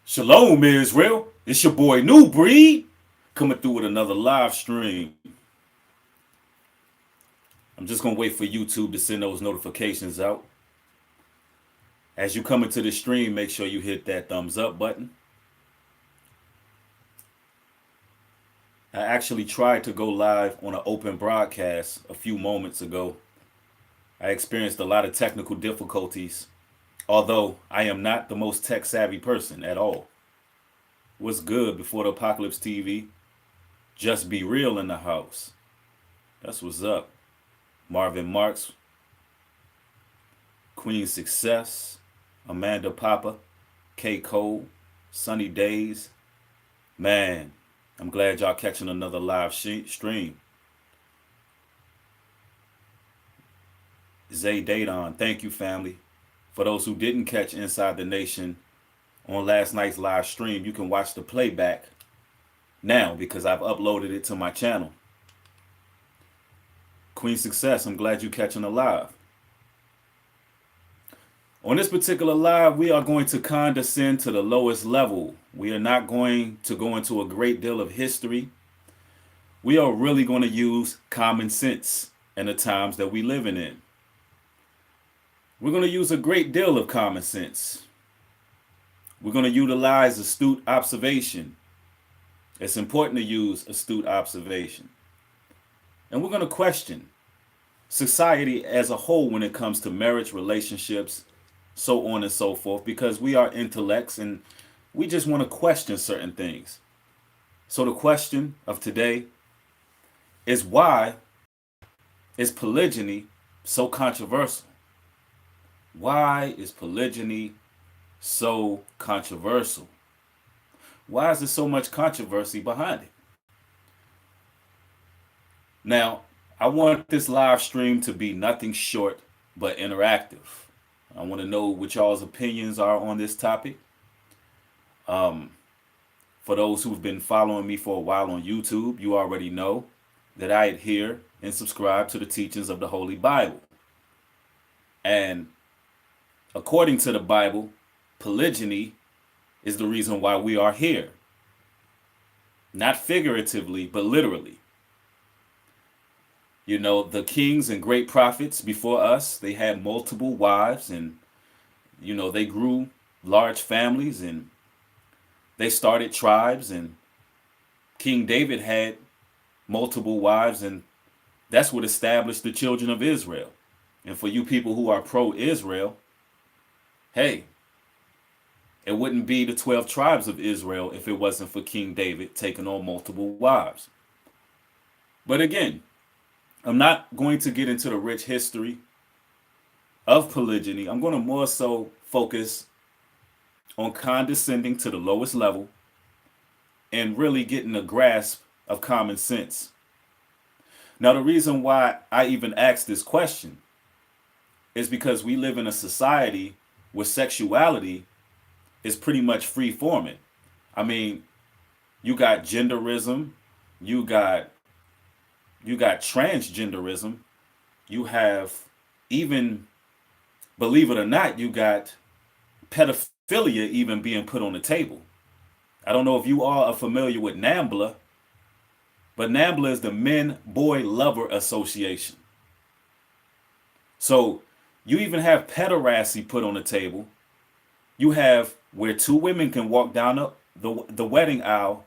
Shalom, Israel. It's your boy New Breed coming through with another live stream. I'm just gonna wait for YouTube to send those notifications out. As you come into the stream, make sure you hit that thumbs up button. I actually tried to go live on an open broadcast a few moments ago. I experienced a lot of technical difficulties, although I am not the most tech savvy person at all. What's good before the Apocalypse TV? Just be real in the house. That's what's up. Marvin Marks, Queen Success, Amanda Papa, K. Cole, Sunny Days. Man, I'm glad y'all catching another live stream. Zay Dadon, thank you, family. For those who didn't catch Inside the Nation on last night's live stream, you can watch the playback now because I've uploaded it to my channel. Queen Success, I'm glad you're catching a live. On this particular live, we are going to condescend to the lowest level. We are not going to go into a great deal of history. We are really going to use common sense in the times that we're living in. We're going to use a great deal of common sense. We're going to utilize astute observation. It's important to use astute observation. And we're going to question society as a whole when it comes to marriage, relationships, so on and so forth, because we are intellects and we just want to question certain things. So the question of today is, why is polygyny so controversial? Why is polygyny so controversial? Why is there so much controversy behind it? Now, I want this live stream to be nothing short but interactive. I want to know what y'all's opinions are on this topic. For those who've been following me for a while on YouTube, you already know that I adhere and subscribe to the teachings of the Holy Bible. And according to the Bible, polygyny is the reason why we are here. Not figuratively, but literally. You know, the kings and great prophets before us, they had multiple wives and, you know, they grew large families and they started tribes, and King David had multiple wives, and that's what established the children of Israel. And for you people who are pro-Israel, hey, it wouldn't be the 12 tribes of Israel if it wasn't for King David taking on multiple wives. But again, I'm not going to get into the rich history of polygyny. I'm going to more so focus on condescending to the lowest level and really getting a grasp of common sense. Now, the reason why I even asked this question is because we live in a society where sexuality is pretty much free forming. I mean, you got genderism, you got transgenderism, you have, even, believe it or not, you got pedophilia even being put on the table. I don't know if you all are familiar with NAMBLA, but NAMBLA is the Men Boy Lover Association. So you even have pederasty put on the table. You have where two women can walk down the wedding aisle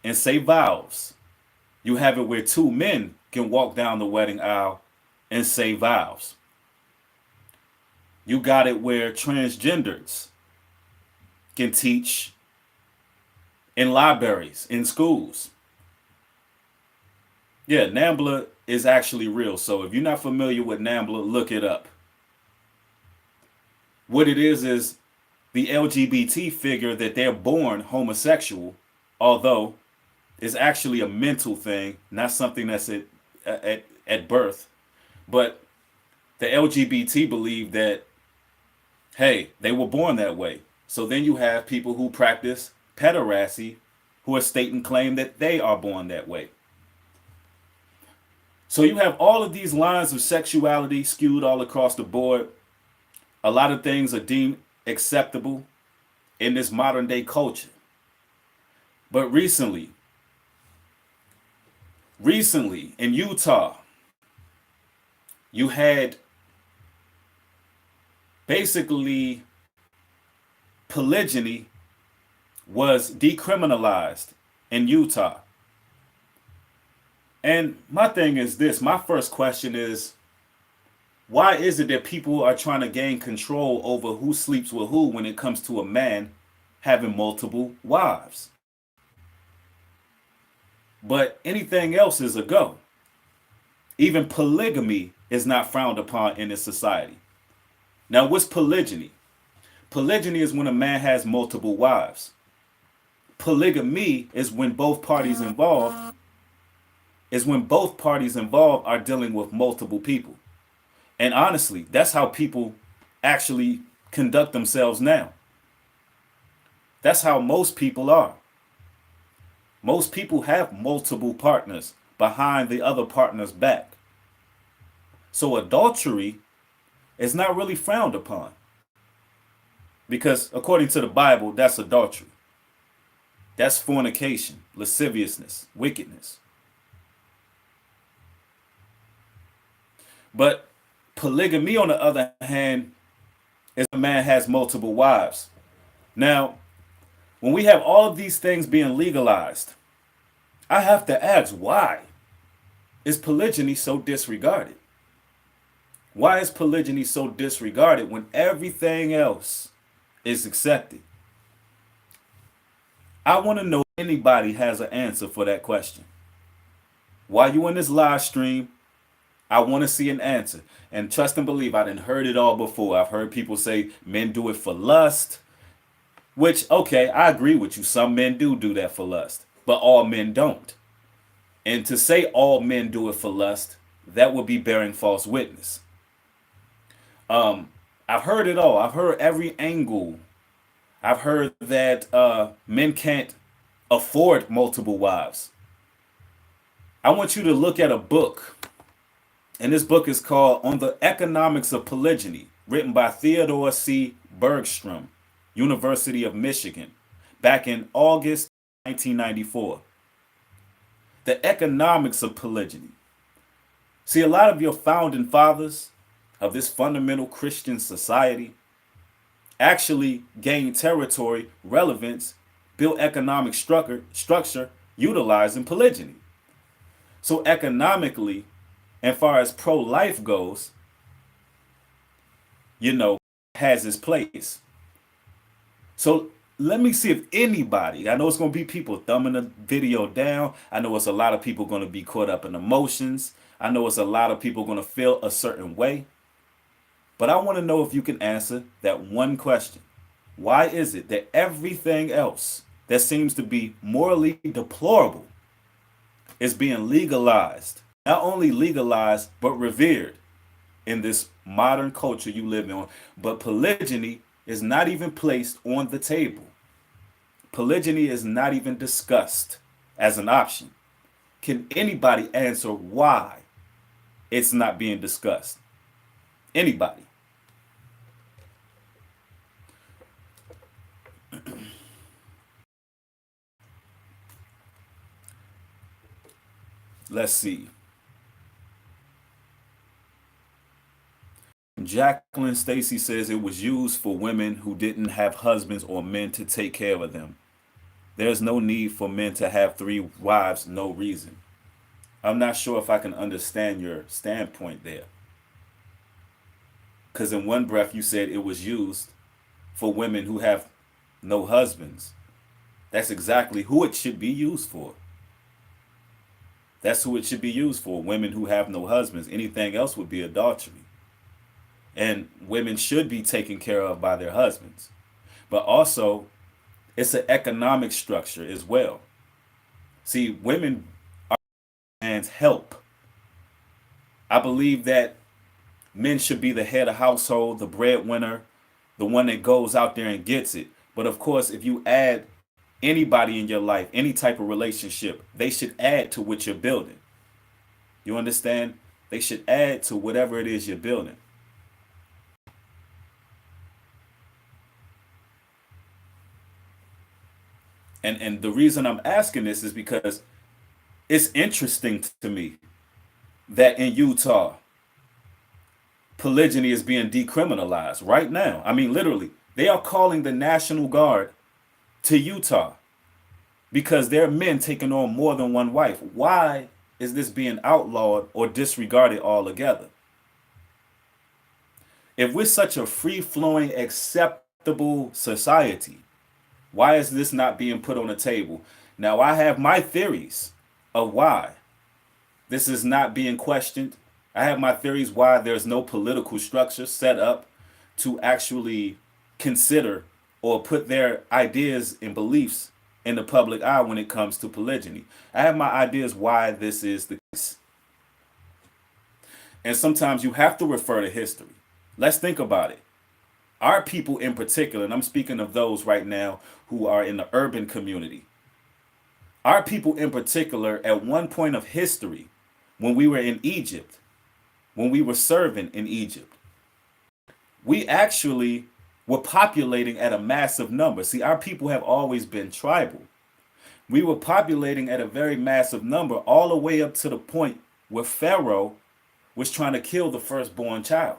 and say vows. You have it where two men can walk down the wedding aisle and say vows. You got it where transgenders can teach in libraries, in schools. Yeah, NAMBLA is actually real. So if you're not familiar with NAMBLA, look it up. What it is the LGBT figure that they're born homosexual, although it's actually a mental thing, not something that's at birth. But the LGBT believe that, hey, they were born that way. So then you have people who practice pederasty who are stating claim that they are born that way. So you have all of these lines of sexuality skewed all across the board. A lot of things are deemed acceptable in this modern day culture. But recently in Utah, you had basically polygyny was decriminalized in Utah. And my thing is this, my first question is, why is it that people are trying to gain control over who sleeps with who when it comes to a man having multiple wives? But anything else is a go. Even polygamy is not frowned upon in this society. Now, what's polygyny? Polygyny is when a man has multiple wives. Polygamy is when both parties involved are dealing with multiple people. And honestly, that's how people actually conduct themselves now. That's how most people are. Most people have multiple partners behind the other partner's back. So adultery is not really frowned upon. Because according to the Bible, that's adultery. That's fornication, lasciviousness, wickedness. But polygamy, on the other hand, is a man has multiple wives. Now, when we have all of these things being legalized, I have to ask, why is polygyny so disregarded? Why is polygyny so disregarded when everything else is accepted? I want to know if anybody has an answer for that question. While you in this live stream, I want to see an answer. And trust and believe, I done heard it all before. I've heard people say men do it for lust, which, okay, I agree with you. Some men do that for lust, but all men don't. And to say all men do it for lust, that would be bearing false witness. I've heard it all. I've heard every angle. I've heard that men can't afford multiple wives. I want you to look at a book. And this book is called On the Economics of Polygyny, written by Theodore C. Bergstrom, University of Michigan, back in August 1994. The economics of polygyny. See, a lot of your founding fathers of this fundamental Christian society actually gained territory, relevance, built economic structure utilizing polygyny. So economically, and far as pro-life goes, has its place. So let me see if anybody, I know it's going to be people thumbing the video down. I know it's a lot of people going to be caught up in emotions. I know it's a lot of people going to feel a certain way. But I want to know if you can answer that one question. Why is it that everything else that seems to be morally deplorable is being legalized? Not only legalized, but revered in this modern culture you live in. But polygyny is not even placed on the table. Polygyny is not even discussed as an option. Can anybody answer why it's not being discussed? Anybody? Let's see. Jacqueline Stacy says it was used for women who didn't have husbands or men to take care of them. There's no need for men to have 3 wives, no reason. I'm not sure if I can understand your standpoint there. Because in one breath you said it was used for women who have no husbands. That's exactly who it should be used for. That's who it should be used for, women who have no husbands. Anything else would be adultery. And women should be taken care of by their husbands. But also, it's an economic structure as well. See, women are man's help. I believe that men should be the head of household, the breadwinner, the one that goes out there and gets it. But of course, if you add anybody in your life, any type of relationship, they should add to what you're building. You understand? They should add to whatever it is you're building. And the reason I'm asking this is because it's interesting to me that in Utah, polygyny is being decriminalized right now. I mean, literally, they are calling the National Guard to Utah because there are men taking on more than one wife. Why is this being outlawed or disregarded altogether? If we're such a free-flowing, acceptable society, why is this not being put on the table? Now, I have my theories of why this is not being questioned. I have my theories why there's no political structure set up to actually consider or put their ideas and beliefs in the public eye when it comes to polygyny. I have my ideas why this is the case. And sometimes you have to refer to history. Let's think about it. Our people in particular, and I'm speaking of those right now who are in the urban community, our people in particular, at one point of history, when we were in Egypt, when we were serving in Egypt, we actually were populating at a massive number. See, our people have always been tribal. We were populating at a very massive number, all the way up to the point where Pharaoh was trying to kill the firstborn child.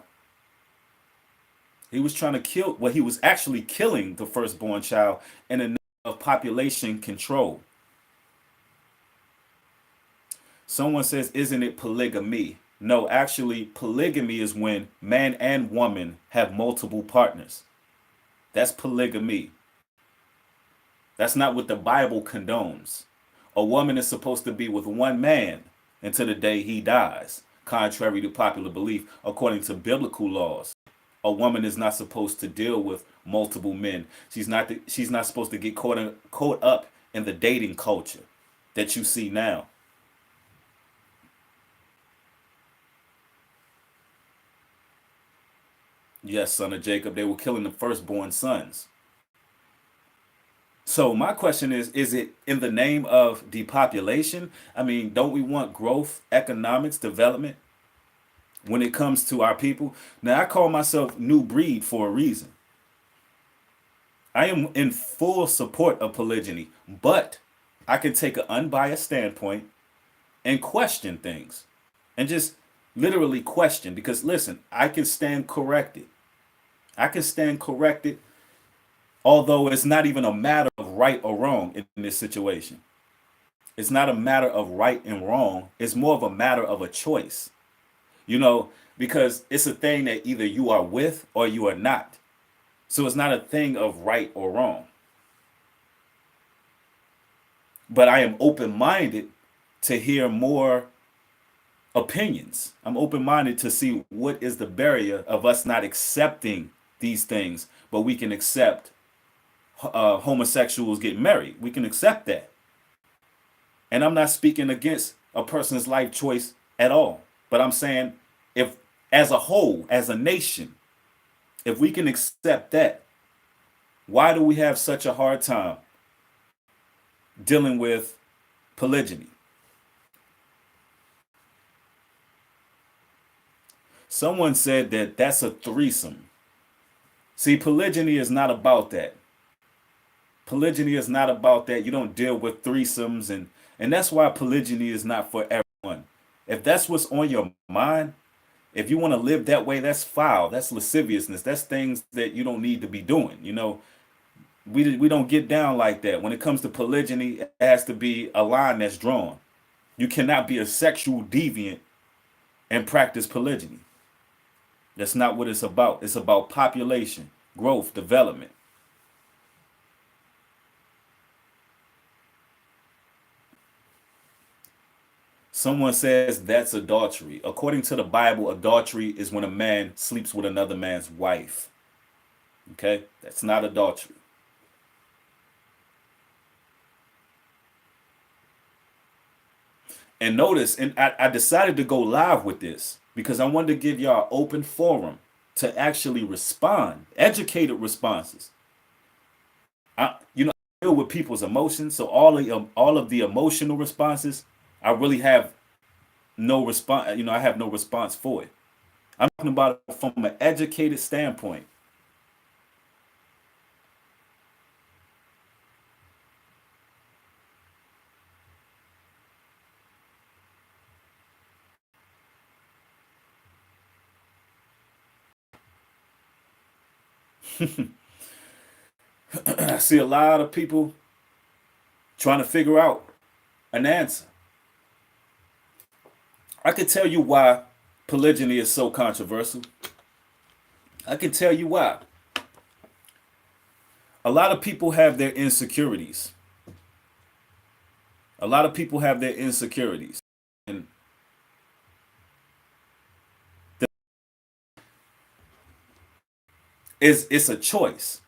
He was trying to kill, well, he was actually killing the firstborn child in a name of population control. Someone says, isn't it polygamy? No, actually, polygamy is when man and woman have multiple partners. That's polygamy. That's not what the Bible condones. A woman is supposed to be with one man until the day he dies, contrary to popular belief, according to biblical laws. A woman is not supposed to deal with multiple men. She's not supposed to get caught up in the dating culture that you see now. Yes, son of Jacob, they were killing the firstborn sons. So my question is it in the name of depopulation? I mean, don't we want growth, economics, development when it comes to our people? Now, I call myself new breed for a reason. I am in full support of polygyny, but I can take an unbiased standpoint and question things and just literally question because listen, I can stand corrected. I can stand corrected, although it's not even a matter of right or wrong in this situation. It's not a matter of right and wrong. It's more of a matter of a choice, because it's a thing that either you are with or you are not. So it's not a thing of right or wrong. But I am open minded to hear more opinions. I'm open minded to see what is the barrier of us not accepting these things, but we can accept homosexuals getting married. We can accept that. And I'm not speaking against a person's life choice at all. But I'm saying if as a whole, as a nation, if we can accept that, why do we have such a hard time dealing with polygyny? Someone said that that's a threesome. See, polygyny is not about that. Polygyny is not about that. You don't deal with threesomes, and that's why polygyny is not for everyone. If that's what's on your mind, if you want to live that way, that's foul. That's lasciviousness. That's things that you don't need to be doing. We don't get down like that. When it comes to polygyny, it has to be a line that's drawn. You cannot be a sexual deviant and practice polygyny. That's not what it's about. It's about population, growth, development. Someone says that's adultery. According to the Bible, adultery is when a man sleeps with another man's wife. Okay? That's not adultery. And notice, and I decided to go live with this because I wanted to give y'all an open forum to actually respond, educated responses. I deal with people's emotions, so all of the emotional responses, I really have no response. I have no response for it. I'm talking about it from an educated standpoint. I see a lot of people trying to figure out an answer. I can tell you why polygyny is so controversial. I can tell you why. A lot of people have their insecurities. A lot of people have their insecurities. And it's a choice.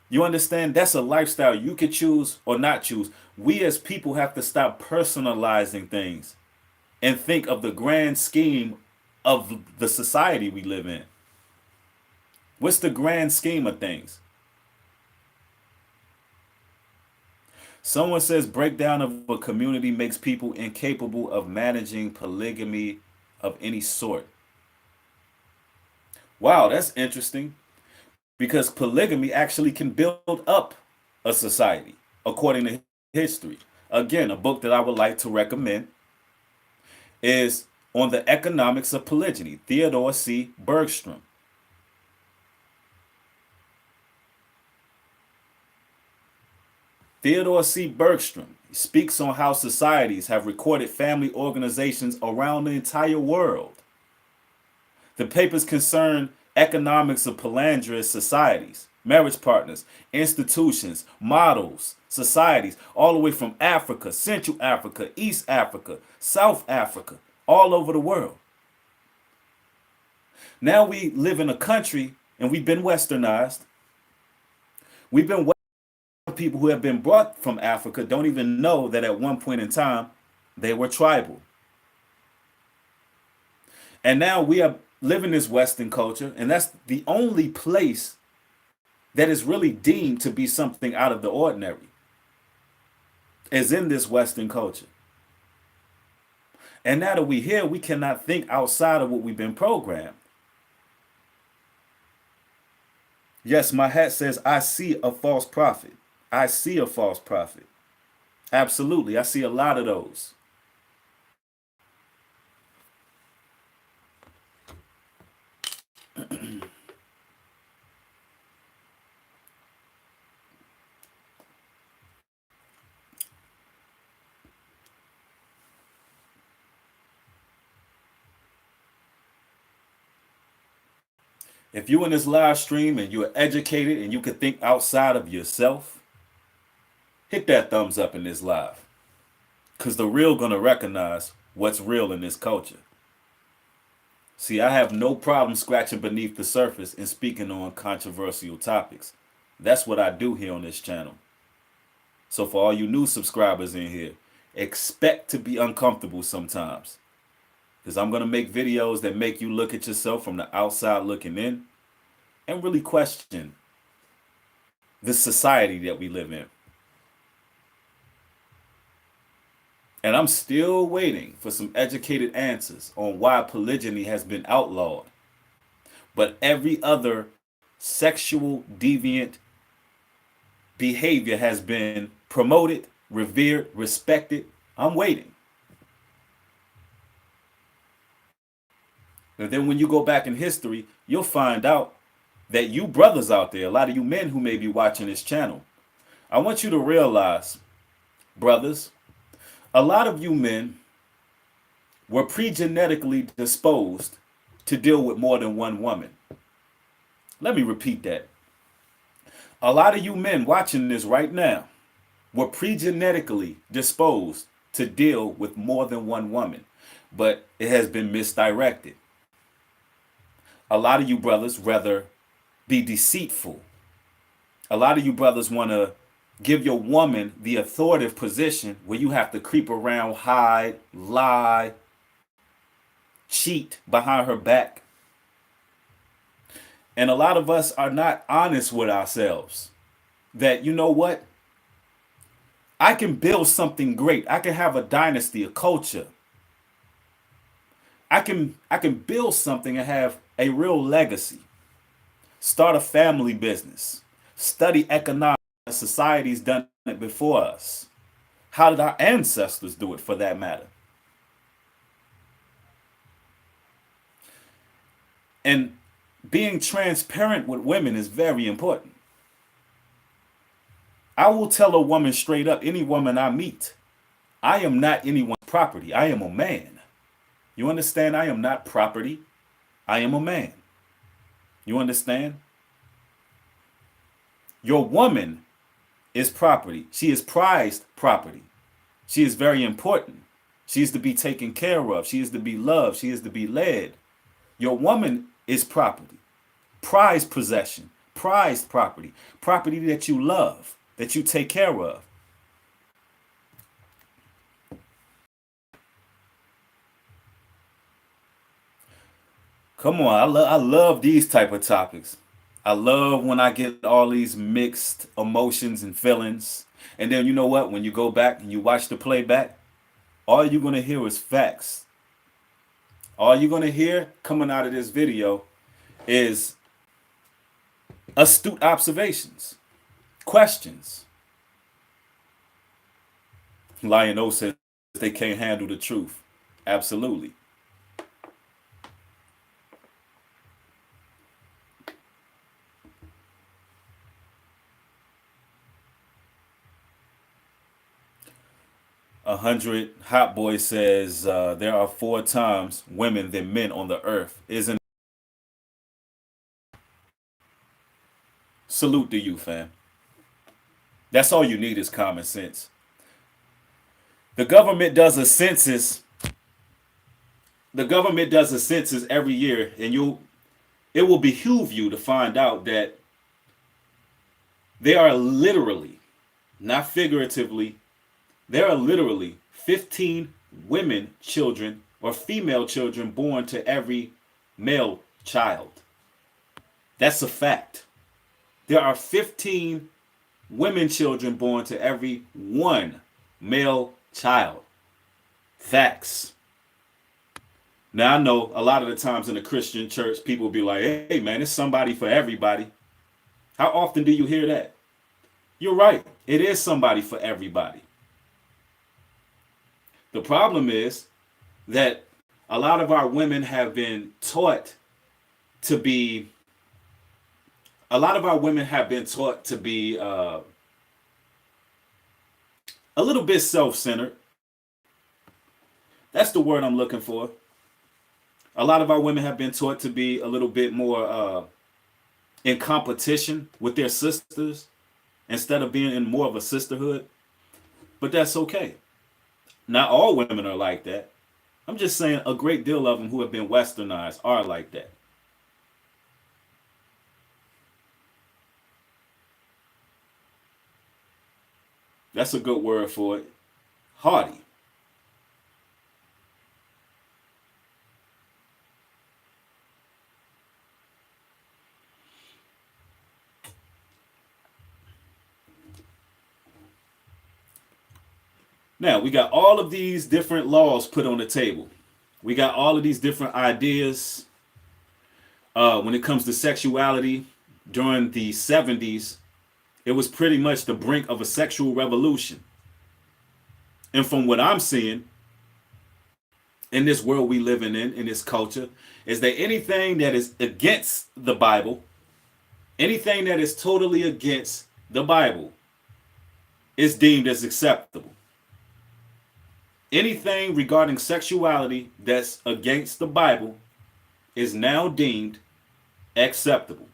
You understand? That's a lifestyle you could choose or not choose. We as people have to stop personalizing things and think of the grand scheme of the society we live in. What's the grand scheme of things? Someone says breakdown of a community makes people incapable of managing polygamy of any sort. Wow, that's interesting because polygamy actually can build up a society according to history. Again, a book that I would like to recommend is On the Economics of Polygyny, Theodore C. Bergstrom. Theodore C. Bergstrom speaks on how societies have recorded family organizations around the entire world. The papers concern economics of polyandrous societies, marriage partners, institutions, models, societies, all the way from Africa, Central Africa, East Africa, South Africa, all over the world. Now we live in a country and we've been westernized. We've been people who have been brought from Africa don't even know that at one point in time they were tribal. And now we are living this Western culture, and that's the only place that is really deemed to be something out of the ordinary, is in this Western culture. And now that we're here, we cannot think outside of what we've been programmed. Yes, my hat says, I see a false prophet. I see a false prophet. Absolutely. I see a lot of those. If you're in this live stream and you're educated and you can think outside of yourself, hit that thumbs up in this live. Because the real going to recognize what's real in this culture. See, I have no problem scratching beneath the surface and speaking on controversial topics. That's what I do here on this channel. So for all you new subscribers in here, expect to be uncomfortable sometimes. Because I'm going to make videos that make you look at yourself from the outside looking in and really question the society that we live in. And I'm still waiting for some educated answers on why polygyny has been outlawed. But every other sexual deviant behavior has been promoted, revered, respected. I'm waiting. And then when you go back in history, you'll find out that you brothers out there, a lot of you men who may be watching this channel, I want you to realize, brothers, a lot of you men were pre-genetically disposed to deal with more than one woman. Let me repeat that. A lot of you men watching this right now were pre-genetically disposed to deal with more than one woman, but it has been misdirected. A lot of you brothers rather be deceitful. A lot of you brothers want to give your woman the authoritative position where you have to creep around, hide, lie, cheat behind her back. And a lot of us are not honest with ourselves. That, you know what? I can build something great. I can have a dynasty, a culture. I can build something and have a real legacy. Start a family business. Study economics. Society's done it before us. How did our ancestors do it, for that matter? And being transparent with women is very important. I will tell a woman straight up, any woman I meet, I am not anyone's property. I am a man. You understand? I am not property. I am a man. You understand? Your woman is property. She is prized property. She is very important. She is to be taken care of. She is to be loved. She is to be led. Your woman is property, prized possession, prized property, property that you love, that you take care of. Come on, I love these type of topics. I love when I get all these mixed emotions and feelings. And then you know what? When you go back and you watch the playback, all you're going to hear is facts. All you're going to hear coming out of this video is astute observations, questions. Lion O says they can't handle the truth. Absolutely. A hundred Hot Boy says there are 4 times women than men on the earth. Isn't salute to you, fam. That's all you need is common sense. The government does a census. The government does a census every year, and it will behoove you to find out that there are literally, not figuratively, there are literally 15 women children or female children born to every male child. That's a fact. There are 15 women children born to every one male child. Facts. Now I know a lot of the times in the Christian church, people will be like, hey man, it's somebody for everybody. How often do you hear that? You're right. It is somebody for everybody. The problem is that a lot of our women have been taught to be a little bit self-centered. That's the word I'm looking for. A lot of our women have been taught to be a little bit more in competition with their sisters instead of being in more of a sisterhood. But that's okay. Not all women are like that. I'm just saying a great deal of them who have been westernized are like that. That's a good word for it. Haughty. Now, we got all of these different laws put on the table. We got all of these different ideas when it comes to sexuality. During the 70s, it was pretty much the brink of a sexual revolution. And from what I'm seeing in this world we living in this culture, is that anything that is against the Bible, anything that is totally against the Bible, is deemed as acceptable. Anything regarding sexuality that's against the Bible is now deemed acceptable.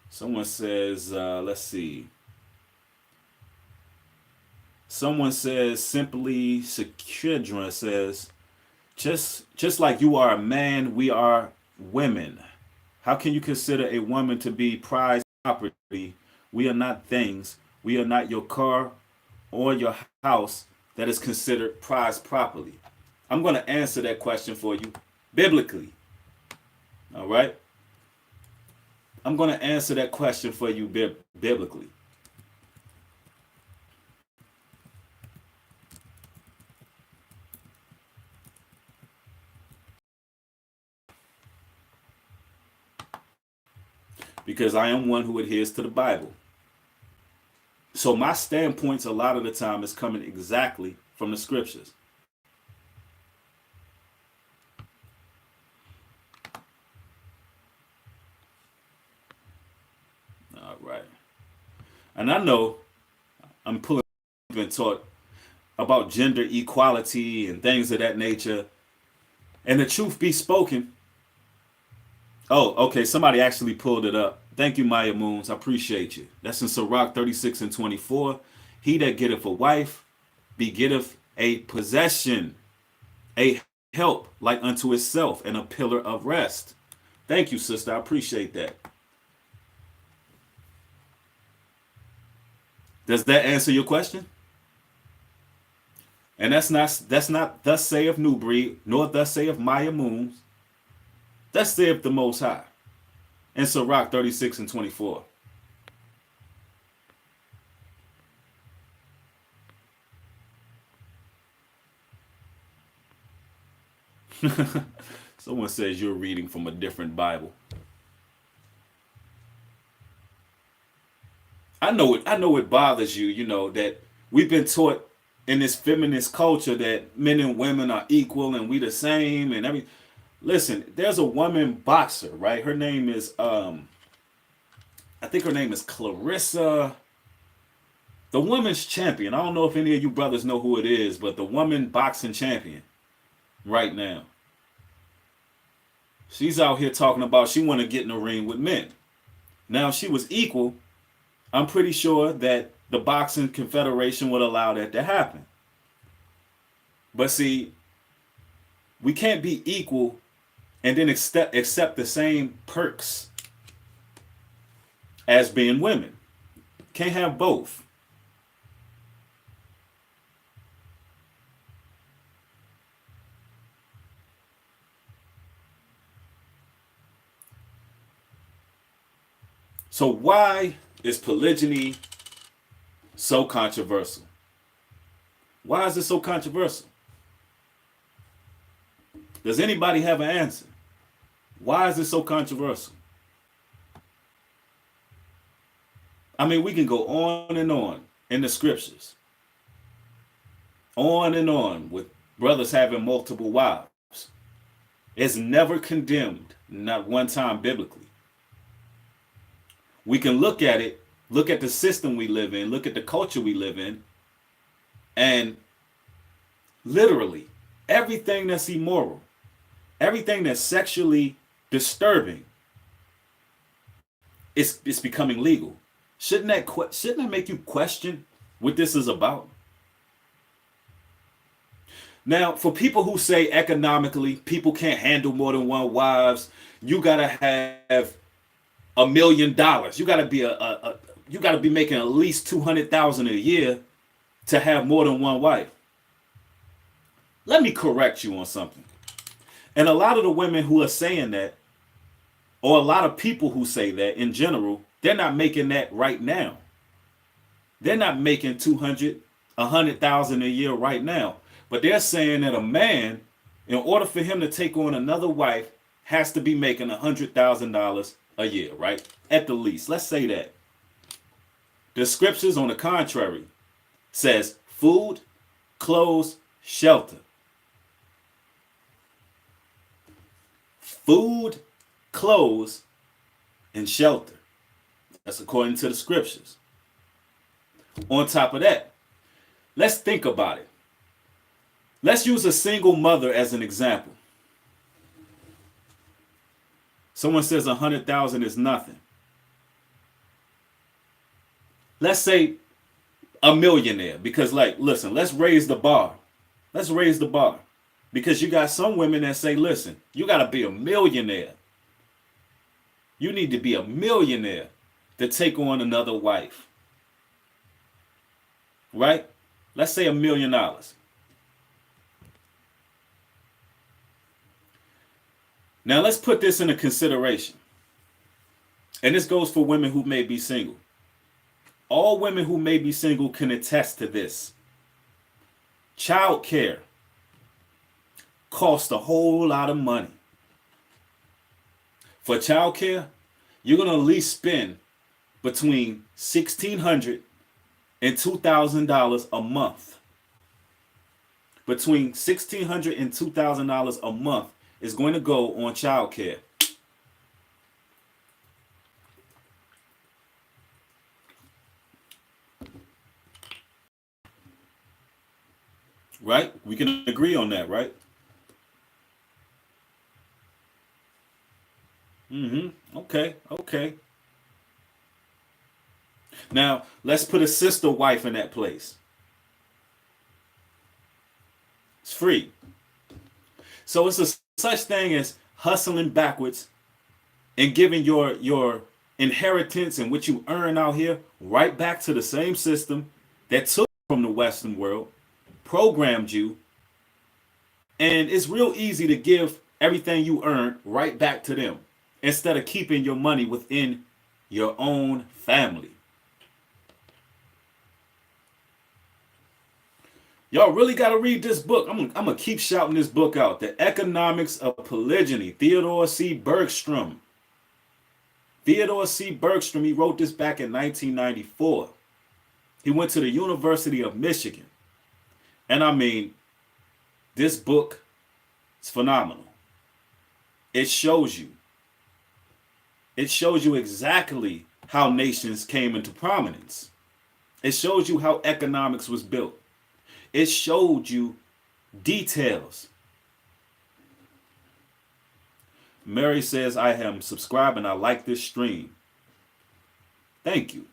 Someone says, let's see. Someone says, simply Shakidra says, just like you are a man, we are women. How can you consider a woman to be prized property? We are not things. We are not your car or your house that is considered prized property. I'm going to answer that question for you biblically. All right? I'm going to answer that question for you biblically. Because I am one who adheres to the Bible. So my standpoints a lot of the time is coming exactly from the scriptures. All right. And I know I'm pulling been taught about gender equality and things of that nature. And the truth be spoken. Oh, okay. Somebody actually pulled it up. Thank you, Maya Moons. I appreciate you. That's in Sirach 36 and 24. He that getteth a wife begetteth a possession, a help like unto itself, and a pillar of rest. Thank you, sister. I appreciate that. Does that answer your question? And that's not thus saith New Breed, nor thus saith Maya Moons. Thus saith the Most High. In Sirach 36 and 24. Someone says you're reading from a different Bible. I know it bothers you, that we've been taught in this feminist culture that men and women are equal and we the same and everything. Listen, there's a woman boxer, right? Her name is I think her name is Clarissa. The woman's champion. I don't know if any of you brothers know who it is, but the woman boxing champion right now. She's out here talking about she want to get in the ring with men. Now, if she was equal, I'm pretty sure that the Boxing Confederation would allow that to happen. But see, we can't be equal and then accept the same perks as being women. Can't have both. So why is polygyny so controversial? Why is it so controversial? Does anybody have an answer? Why is it so controversial? I mean, we can go on and on in the scriptures. On and on with brothers having multiple wives. It's never condemned, not one time biblically. We can look at it, look at the system we live in, look at the culture we live in, and literally everything that's immoral, everything that's sexually disturbing, it's becoming legal. Shouldn't that make you question what this is about? Now, for people who say economically people can't handle more than one wives, you gotta have $1 million. You gotta be making at least $200,000 a year to have more than one wife. Let me correct you on something. And a lot of the women who are saying that, or a lot of people who say that in general, they're not making that right now. They're not making 200, 100,000 a year right now. But they're saying that a man, in order for him to take on another wife, has to be making $100,000 a year, right? At the least. Let's say that. The scriptures, on the contrary, says food, clothes, shelter. Food, clothes, and shelter. That's according to the scriptures. On top of that, let's think about it. Let's use a single mother as an example. Someone says 100,000 is nothing. Let's say a millionaire, because listen, let's raise the bar. Let's raise the bar. Because you got some women that say, listen, you got to be a millionaire. You need to be a millionaire to take on another wife. Right? Let's say $1 million. Now let's put this into consideration. And this goes for women who may be single. All women who may be single can attest to this. Childcare costs a whole lot of money. For childcare, you're going to at least spend between $1,600 and and $2,000 a month. Between $1,600 and $2,000 a month is going to go on childcare. Right? We can agree on that, right? Okay, okay. Now, let's put a sister wife in that place. It's free. So it's a such thing as hustling backwards and giving your inheritance and what you earn out here right back to the same system that took from the Western world, programmed you, and it's real easy to give everything you earn right back to them instead of keeping your money within your own family. Y'all really got to read this book. I'm going to keep shouting this book out. The Economics of Polygyny, Theodore C. Bergstrom. Theodore C. Bergstrom, he wrote this back in 1994. He went to the University of Michigan. And I mean, this book is phenomenal. It shows you exactly how nations came into prominence. It shows you how economics was built. It showed you details. Mary says, I am subscribing. I like this stream. Thank you.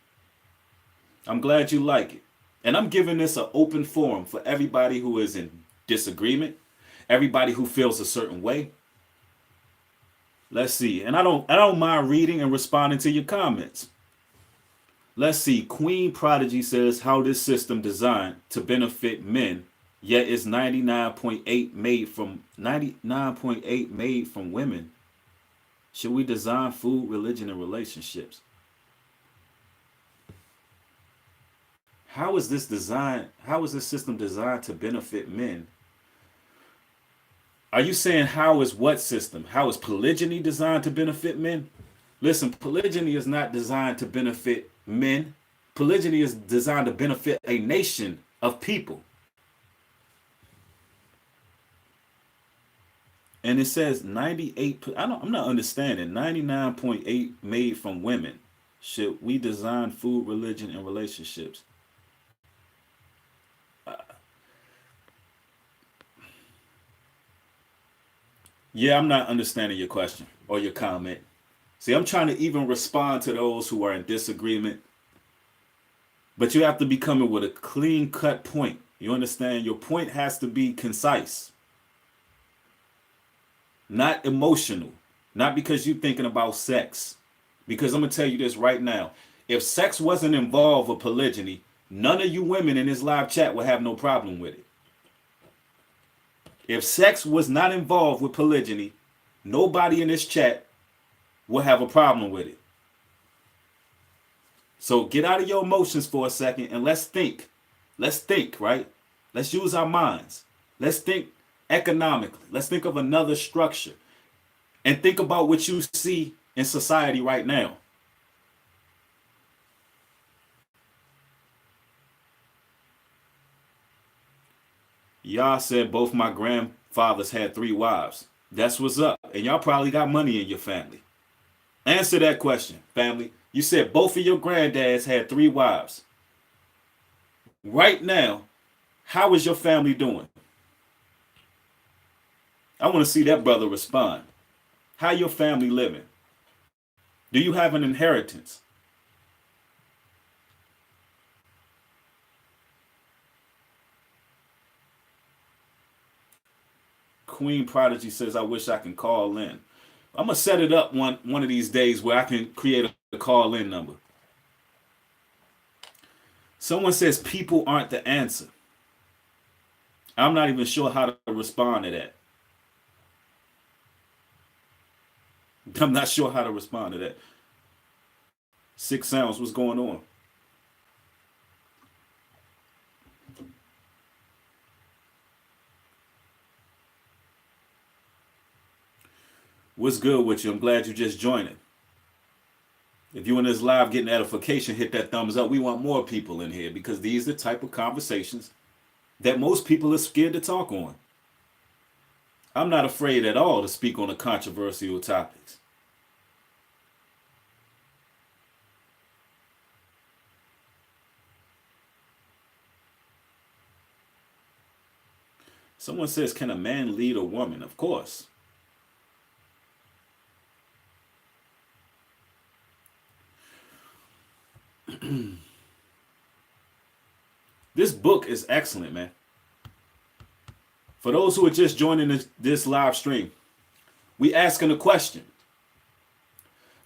I'm glad you like it. And I'm giving this an open forum for everybody who is in disagreement, everybody who feels a certain way. Let's see. And I don't mind reading and responding to your comments. Let's see. Queen Prodigy says how this system designed to benefit men, yet it's 99.8 made from women. Should we design food, religion, and relationships? How is this system designed to benefit men? Are you saying how is what system? How is polygyny designed to benefit men? Listen, polygyny is not designed to benefit men. Polygyny is designed to benefit a nation of people. And it says 98, I'm not understanding, 99.8 made from women. Should we design food, religion, and relationships? Yeah, I'm not understanding your question or your comment. See, I'm trying to even respond to those who are in disagreement. But you have to be coming with a clean cut point. You understand? Your point has to be concise. Not emotional. Not because you're thinking about sex. Because I'm going to tell you this right now. If sex wasn't involved with polygyny, none of you women in this live chat would have no problem with it. If sex was not involved with polygyny, nobody in this chat will have a problem with it. So get out of your emotions for a second and let's think. Let's think, right? Let's use our minds. Let's think economically. Let's think of another structure. And think about what you see in society right now. Y'all said both my grandfathers had 3 wives. That's what's up. And y'all probably got money in your family. Answer that question, family. You said both of your granddads had 3 wives. Right now, how is your family doing? I want to see that brother respond. How your family living? Do you have an inheritance? Queen Prodigy says, I wish I can call in. I'm going to set it up one of these days where I can create a call-in number. Someone says people aren't the answer. I'm not even sure how to respond to that. I'm not sure how to respond to that. Six Sounds, what's going on? What's good with you? I'm glad you just joined it. If you're in this live getting edification, hit that thumbs up. We want more people in here because these are the type of conversations that most people are scared to talk on. I'm not afraid at all to speak on the controversial topics. Someone says, can a man lead a woman? Of course. This book is excellent, man. For those who are just joining this live stream, we asking a question.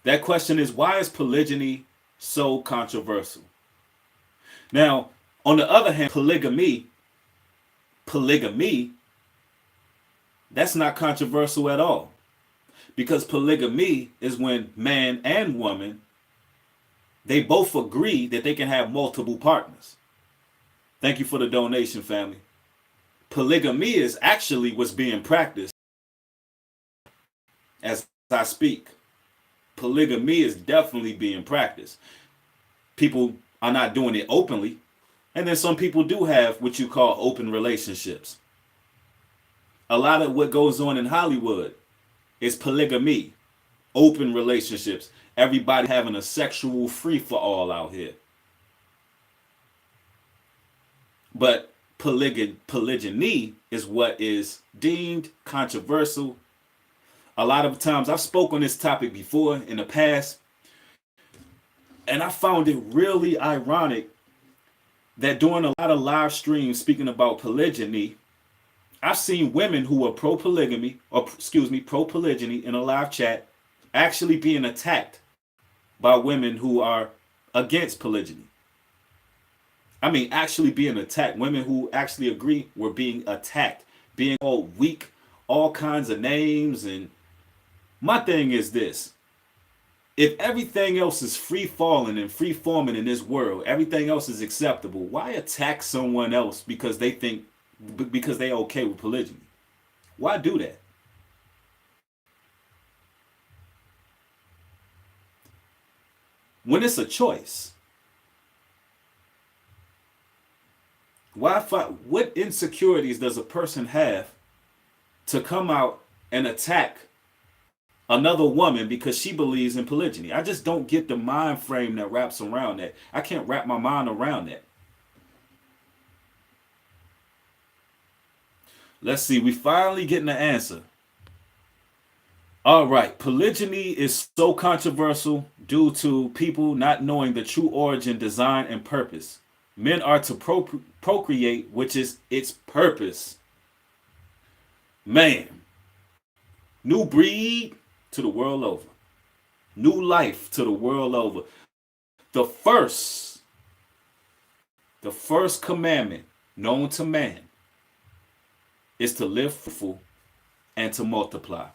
That question is, why is polygyny so controversial? Now, on the other hand, polygamy, that's not controversial at all. Because polygamy is when man and woman, they both agree that they can have multiple partners. Thank you for the donation, family. Polygamy is actually what's being practiced as I speak. Polygamy is definitely being practiced. People are not doing it openly. And then some people do have what you call open relationships. A lot of what goes on in Hollywood is polygamy, open relationships. Everybody having a sexual free-for-all out here. But polygyny is what is deemed controversial. A lot of times I've spoken on this topic before in the past, and I found it really ironic that during a lot of live streams speaking about polygyny, I've seen women who are pro-polygyny in a live chat actually being attacked by women who are against polygyny. I mean, actually being attacked. Women who actually agree were being attacked, being called weak, all kinds of names. And my thing is this. If everything else is free-falling and free-forming in this world, everything else is acceptable, why attack someone else because they're okay with polygyny? Why do that? When it's a choice. What insecurities does a person have to come out and attack another woman because she believes in polygyny? I just don't get the mind frame that wraps around that. I can't wrap my mind around that. Let's see. We finally getting the answer. All right. Polygyny is so controversial due to people not knowing the true origin, design, and purpose. Men are to procreate, which is its purpose. Man. New breed to the world over. New life to the world over. The first commandment known to man is to live fruitful and to multiply.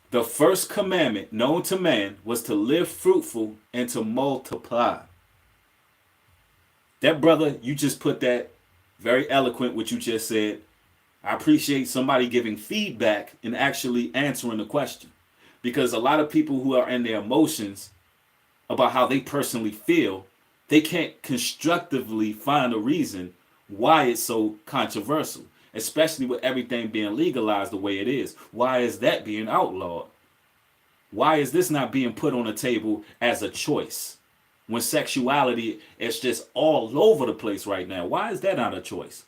The first commandment known to man was to live fruitful and to multiply. That brother, you just put that very eloquent, what you just said. I appreciate somebody giving feedback and actually answering the question. Because a lot of people who are in their emotions about how they personally feel, they can't constructively find a reason why it's so controversial. Especially with everything being legalized the way it is. Why is that being outlawed? Why is this not being put on the table as a choice? When sexuality is just all over the place right now. Why is that not a choice?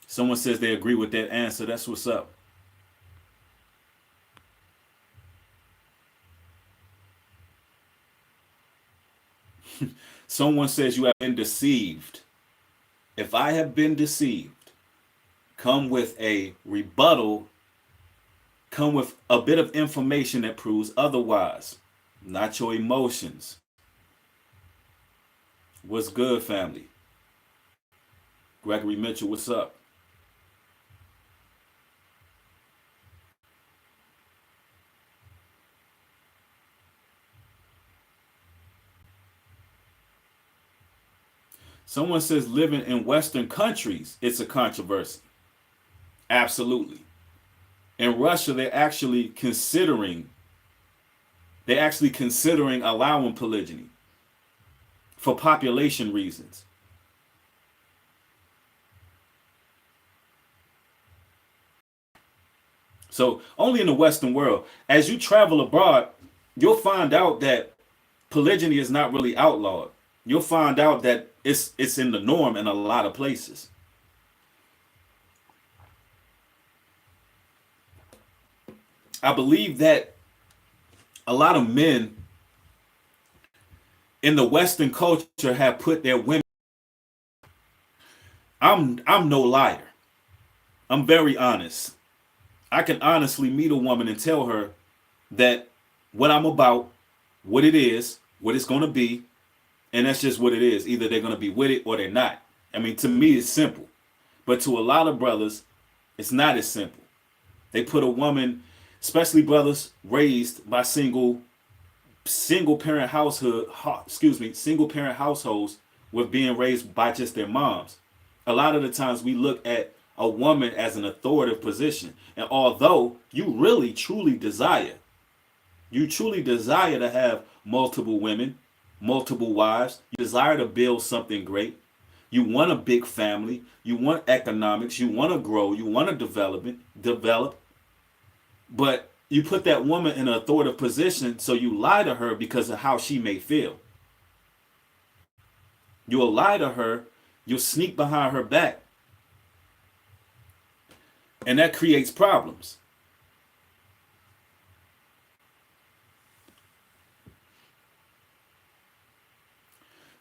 Someone says they agree with that answer. That's what's up. Someone says you have been deceived. If I have been deceived, come with a rebuttal, come with a bit of information that proves otherwise, not your emotions. What's good, family? Gregory Mitchell, what's up? Someone says living in Western countries, it's a controversy. Absolutely. In Russia, they're actually considering allowing polygyny for population reasons. So only in the Western world. As you travel abroad, you'll find out that polygyny is not really outlawed. You'll find out that it's in the norm in a lot of places. I believe that a lot of men in the Western culture have put their women. I'm no liar. I'm very honest. I can honestly meet a woman and tell her that what I'm about, what it is, what it's going to be, and that's just what it is. Either they're going to be with it or they're not. I mean, to me, it's simple. But to a lot of brothers, it's not as simple. They put a woman, especially brothers raised by single parent single parent households with being raised by just their moms. A lot of the times we look at a woman as an authoritative position. And although you truly desire to have multiple women, multiple wives, you desire to build something great, you want a big family, you want economics, you want to grow, you want to develop, but you put that woman in an authoritative position, so you lie to her because of how she may feel. You'll lie to her, you'll sneak behind her back, and that creates problems.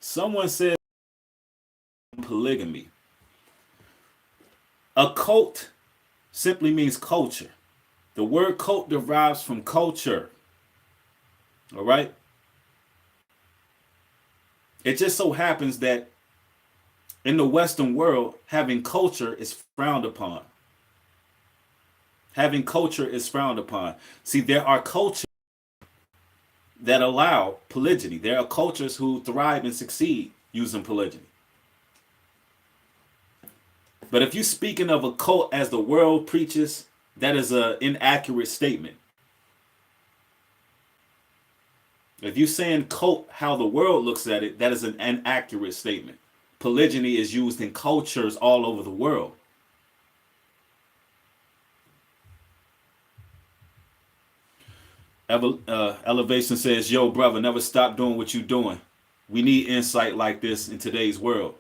Someone said polygamy. A cult simply means culture. The word cult derives from culture. All right? It just so happens that in the Western world, having culture is frowned upon. Having culture is frowned upon. See, there are cultures that allow polygyny. There are cultures who thrive and succeed using polygyny. But if you're speaking of a cult as the world preaches, that is an inaccurate statement. If you're saying cult how the world looks at it, that is an inaccurate statement. Polygyny is used in cultures all over the world. Elevation says, yo, brother, never stop doing what you're doing. We need insight like this in today's world.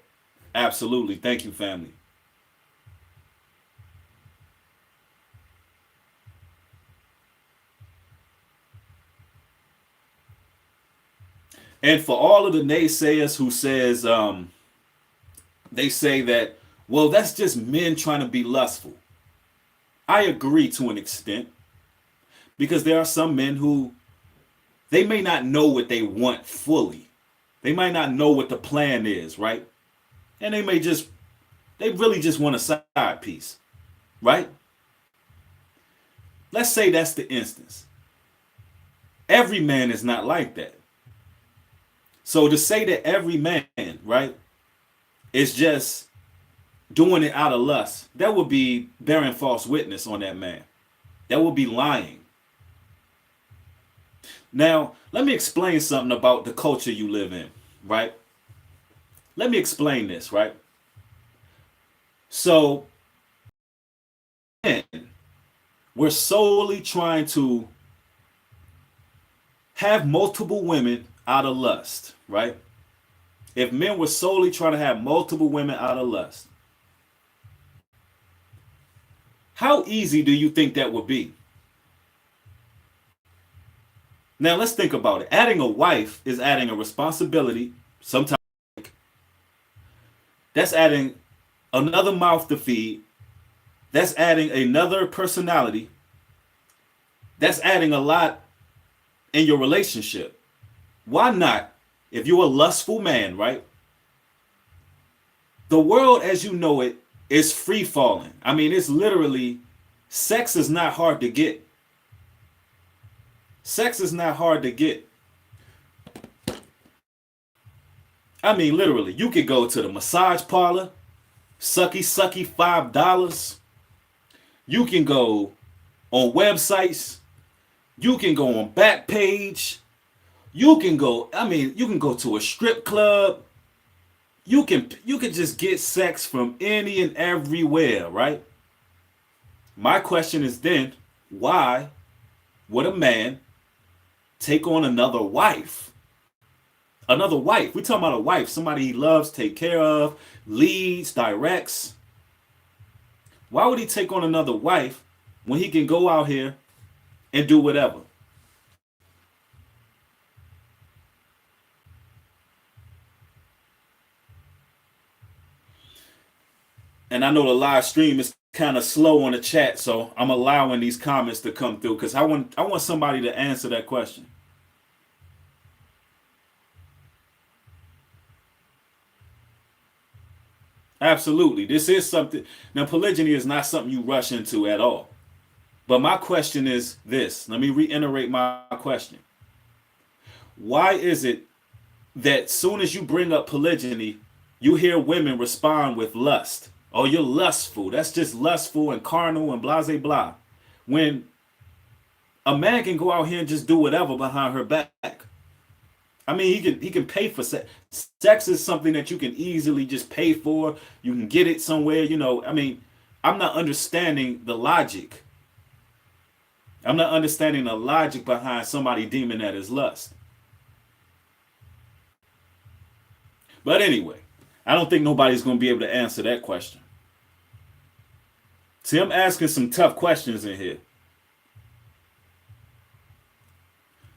Absolutely. Thank you, family. And for all of the naysayers who says, they say that, well, that's just men trying to be lustful. I agree to an extent, because there are some men who, they may not know what they want fully. They might not know what the plan is, right? And they really just want a side piece, right? Let's say that's the instance. Every man is not like that. So to say that every man, right, is just doing it out of lust, that would be bearing false witness on that man. That would be lying. Now, let me explain something about the culture you live in, right? Let me explain this, right? So, we're solely trying to have multiple women out of lust, right? If men were solely trying to have multiple women out of lust, how easy do you think that would be? Now let's think about it. Adding a wife is adding a responsibility. Sometimes that's adding another mouth to feed. That's adding another personality. That's adding a lot in your relationship. Why not? If you're a lustful man, right? The world as you know it is free falling. I mean, it's literally, sex is not hard to get. Sex is not hard to get. I mean, literally, you could go to the massage parlor, sucky sucky $5. You can go on websites. You can go on Backpage. You can go. I mean, you can go to a strip club. You can just get sex from any and everywhere, right? My question is then, why would a man take on another wife? Another wife. We're talking about a wife, somebody he loves, take care of, leads, directs. Why would he take on another wife when he can go out here and do whatever? And I know the live stream is kind of slow on the chat, so I'm allowing these comments to come through because I want somebody to answer that question. Absolutely. This is something. Now, polygyny is not something you rush into at all. But my question is this. Let me reiterate my question. Why is it that soon as you bring up polygyny, you hear women respond with lust? Oh, you're lustful. That's just lustful and carnal and blah, blah, blah. When a man can go out here and just do whatever behind her back. I mean, he can pay for sex. Sex is something that you can easily just pay for. You can get it somewhere. I mean, I'm not understanding the logic. I'm not understanding the logic behind somebody deeming that as lust. But anyway, I don't think nobody's going to be able to answer that question. See, I'm asking some tough questions in here.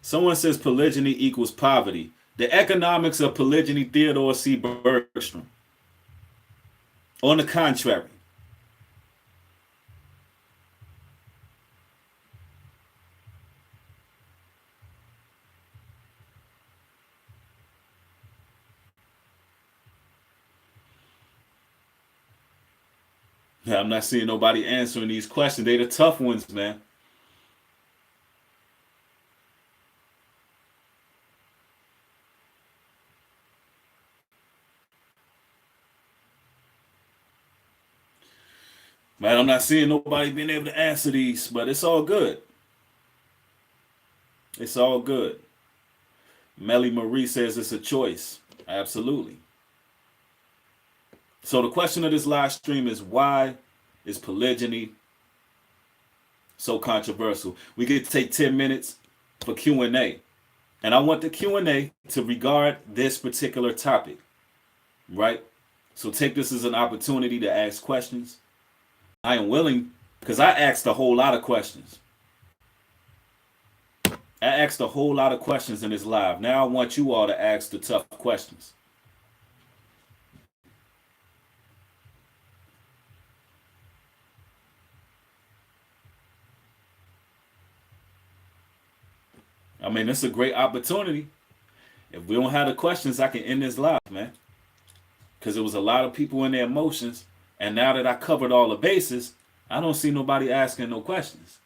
Someone says polygyny equals poverty. The economics of polygyny, Theodore C. Bergstrom. On the contrary. Yeah, I'm not seeing nobody answering these questions. They the tough ones, man. Man, I'm not seeing nobody being able to answer these, but it's all good. It's all good. Melly Marie says it's a choice. Absolutely. So the question of this live stream is, why is polygyny so controversial? We get to take 10 minutes for Q&A. And I want the Q&A to regard this particular topic, right? So take this as an opportunity to ask questions. I am willing, because I asked a whole lot of questions. I asked a whole lot of questions in this live. Now I want you all to ask the tough questions. I mean, it's a great opportunity. If we don't have the questions, I can end this live, man. Because there was a lot of people in their emotions. And now that I covered all the bases, I don't see nobody asking no questions.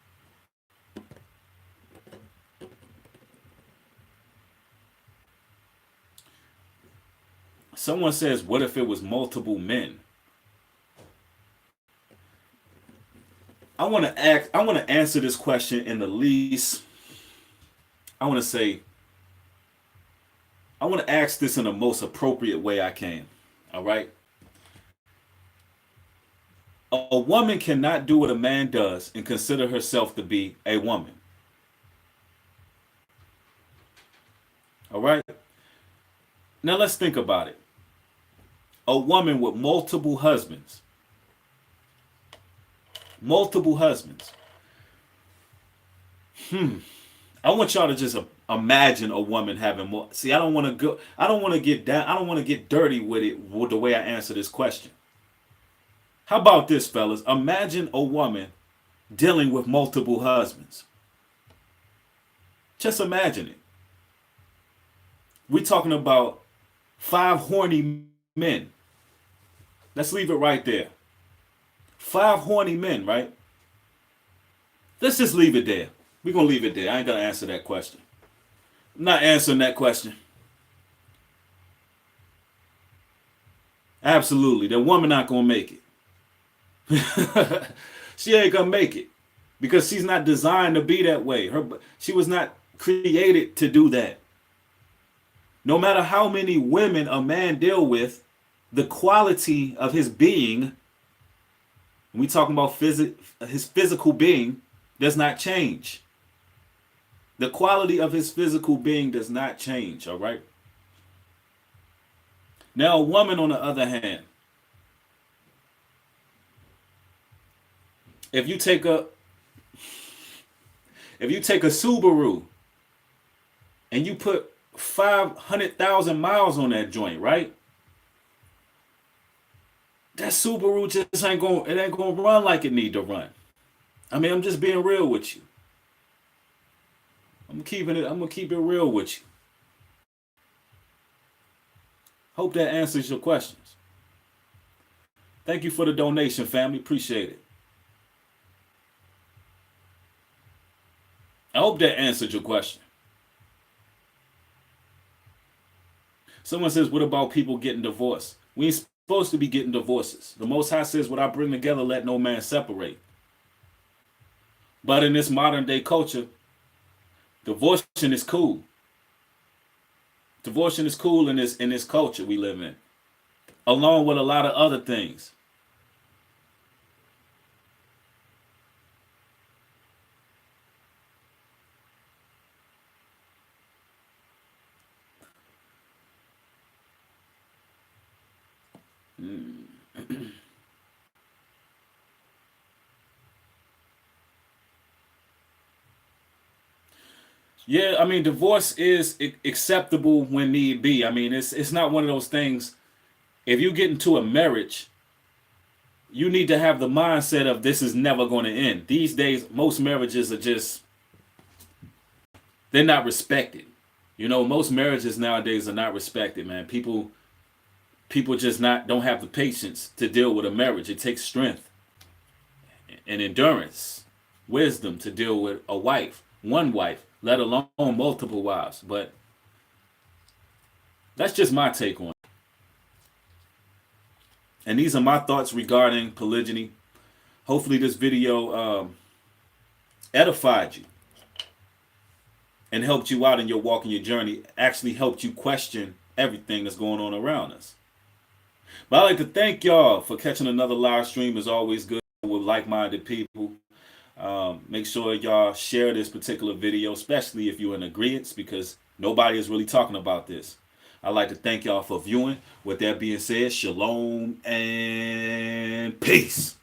Someone says, what if it was multiple men? I want to answer this question in the least, I want to ask this in the most appropriate way I can. All right? A woman cannot do what a man does and consider herself to be a woman. All right? Now let's think about it. A woman with multiple husbands. Multiple husbands. I want y'all to just imagine a woman having more. See, I don't want to get down. I don't want to get dirty with it with the way I answer this question. How about this, fellas? Imagine a woman dealing with multiple husbands. Just imagine it. We're talking about 5 horny men. Let's leave it right there. 5 horny men, right? Let's just leave it there. We're going to leave it there. I ain't going to answer that question. I'm not answering that question. Absolutely. The woman not gonna make it. She ain't gonna make it because she's not designed to be that way. She was not created to do that. No matter how many women a man deal with, the quality of his being, when we talking about his physical being, does not change. The quality of his physical being does not change, all right? Now, a woman, on the other hand, if you take a Subaru and you put 500,000 miles on that joint, right? That Subaru just ain't gonna run like it need to run. I mean, I'm just being real with you. I'm gonna keep it real with you. Hope that answers your questions. Thank you for the donation, family. Appreciate it. I hope that answered your question. Someone says, what about people getting divorced? We ain't supposed to be getting divorces. The Most High says, what I bring together, let no man separate. But in this modern day culture, divorcing is cool. Divorcing is cool in this culture we live in, along with a lot of other things. Yeah, I mean, divorce is acceptable when need be. I mean, it's not one of those things. If you get into a marriage, you need to have the mindset of this is never going to end. These days, most marriages are just, they're not respected. You know, most marriages nowadays are not respected, man. People just not don't have the patience to deal with a marriage. It takes strength and endurance, wisdom to deal with a wife, one wife, let alone multiple wives. But that's just my take on it. And these are my thoughts regarding polygyny. Hopefully this video edified you and helped you out in your walk and your journey, actually helped you question everything that's going on around us. But I'd like to thank y'all for catching another live stream. It's always good with like-minded people. Make sure y'all share this particular video, especially if you're in agreement, because nobody is really talking about this. I'd like to thank y'all for viewing. With that being said, shalom and peace.